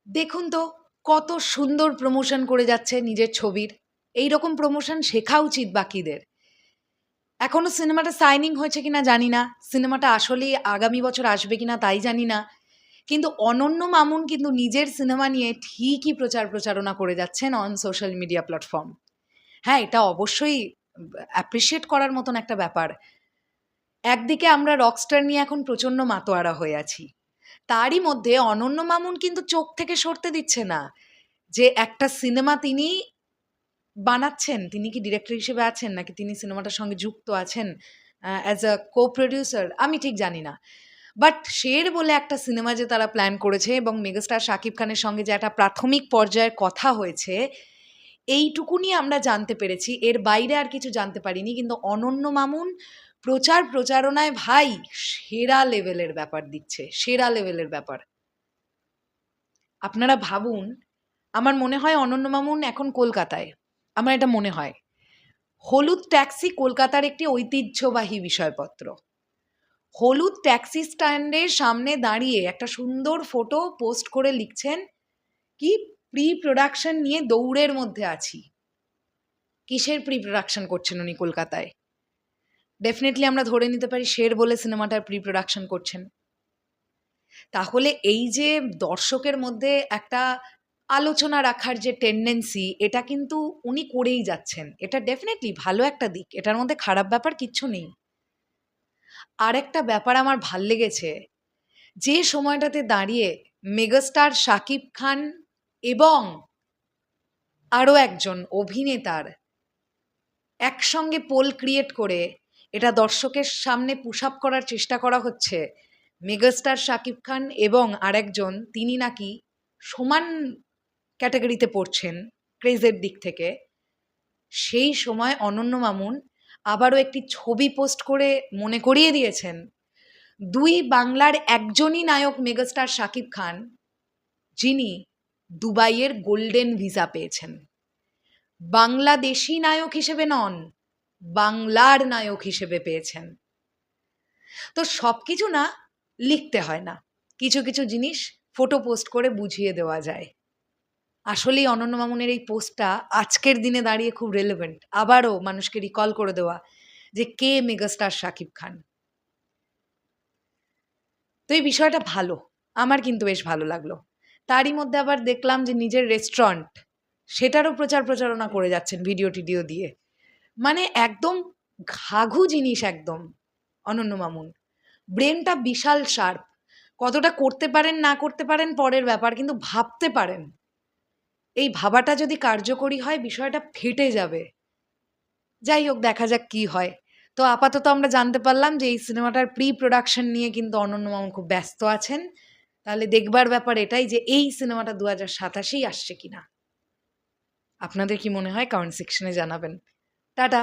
দেখুন তো কত সুন্দর প্রমোশন করে যাচ্ছে নিজের ছবির। এইরকম প্রমোশন শেখা উচিত বাকিদের। এখনো সিনেমাটা সাইনিং হয়েছে কিনা জানি না। সিনেমাটা আসলেই আগামী বছর আসবে কিনা তাই জানি না। কিন্তু অনন্য মামুন কিন্তু নিজের সিনেমা নিয়ে ঠিকই প্রচারণা করে যাচ্ছেন অন সোশ্যাল মিডিয়া প্ল্যাটফর্ম। হ্যাঁ, এটা অবশ্যই অ্যাপ্রিশিয়েট করার মতন একটা ব্যাপার। একদিকে আমরা রকস্টার নিয়ে এখন প্রচণ্ড মাতোয়ারা হয়ে আছি। তারই মধ্যে অনন্য মামুন কিন্তু চোখ থেকে সরতে দিচ্ছে না যে একটা সিনেমা তিনি বানাচ্ছেন। তিনি কি ডিরেক্টর হিসেবে আছেন নাকি তিনি সিনেমাটার সঙ্গে যুক্ত আছেন অ্যাজ আ কো-প্রোডিউসার আমি ঠিক জানি না। বাট শের বলে একটা সিনেমা যে তারা প্ল্যান করেছে এবং মেগাস্টার শাকিব খানের সঙ্গে যে একটা প্রাথমিক পর্যায়ের কথা হয়েছে, এইটুকুনি আমরা জানতে পেরেছি। এর বাইরে আর কিছু জানতে পারিনি। কিন্তু অনন্য মামুন প্রচারণায় ভাই সেরা লেভেলের ব্যাপার দিচ্ছে, সেরা লেভেলের ব্যাপার। আপনারা ভাবুন, আমার মনে হয় অনন্য মামুন এখন কলকাতায়। আমার এটা মনে হয়। হলুদ ট্যাক্সি কলকাতার একটি ঐতিহ্যবাহী বিষয়পত্র। হলুদ ট্যাক্সি স্ট্যান্ডের সামনে দাঁড়িয়ে একটা সুন্দর ফটো পোস্ট করে লিখছেন কি প্রি প্রোডাকশন নিয়ে দৌড়ের মধ্যে আছি। কিসের প্রি প্রোডাকশন করছেন উনি কলকাতায়? ডেফিনেটলি আমরা ধরে নিতে পারি শের বলে সিনেমাটার প্রি প্রোডাকশন করছেন। তাহলে এই যে দর্শকের মধ্যে একটা আলোচনা রাখার যে টেন্ডেন্সি, এটা কিন্তু উনি করেই যাচ্ছেন। এটা ডেফিনেটলি ভালো একটা দিক। এটার মধ্যে খারাপ ব্যাপার কিচ্ছু নেই। আরেকটা ব্যাপার আমার ভাল লেগেছে, যে সময়টাতে দাঁড়িয়ে মেগাস্টার শাকিব খান এবং আরও একজন অভিনেতার একসঙ্গে পোল ক্রিয়েট করে এটা দর্শকের সামনে পুশ আপ করার চেষ্টা করা হচ্ছে। মেগাস্টার শাকিব খান এবং আরেকজন তিনি নাকি সমান ক্যাটাগরিতে পড়ছেন ক্রেজের দিক থেকে। সেই সময় অনন্য মামুন আবারও একটি ছবি পোস্ট করে মনে করিয়ে দিয়েছেন, দুই বাংলার একজনই নায়ক মেগাস্টার শাকিব খান, যিনি দুবাইয়ের গোল্ডেন ভিসা পেয়েছেন। বাংলাদেশি নায়ক হিসেবে নন, বাংলার নায়ক হিসেবে পেয়েছেন। তো সব কিছু না লিখতে হয় না, কিছু কিছু জিনিস ফটো পোস্ট করে বুঝিয়ে দেওয়া যায়। আসলেই অনন্য মামুনের এই পোস্টটা আজকের দিনে দাঁড়িয়ে খুব রেলেভেন্ট। আবারও মানুষকে রিকল করে দেওয়া যে কে মেগাস্টার শাকিব খান। তো এই বিষয়টা ভালো, আমার কিন্তু বেশ ভালো লাগলো। তারই মধ্যে আবার দেখলাম যে নিজের রেস্টুরেন্ট, সেটারও প্রচারণা করে যাচ্ছেন ভিডিও টিডিও দিয়ে। মানে একদম ঘাঘু জিনিস একদম অনন্য মামুন। ব্রেনটা বিশাল শার্প। কতটা করতে পারেন না করতে পারেন পরের ব্যাপার, কিন্তু ভাবতে পারেন। এই ভাবাটা যদি কার্যকরী হয় বিষয়টা ফেটে যাবে। যাই হোক, দেখা যাক কি হয়। তো আপাতত আমরা জানতে পারলাম যে এই সিনেমাটার প্রি প্রোডাকশন নিয়ে কিন্তু অনন্য মামুন খুব ব্যস্ত আছেন। তাহলে দেখবার ব্যাপার এটাই যে এই সিনেমাটা ২০২৭এই আসছে কিনা। আপনাদের কি মনে হয় কমেন্ট সেকশনে জানাবেন। টাটা।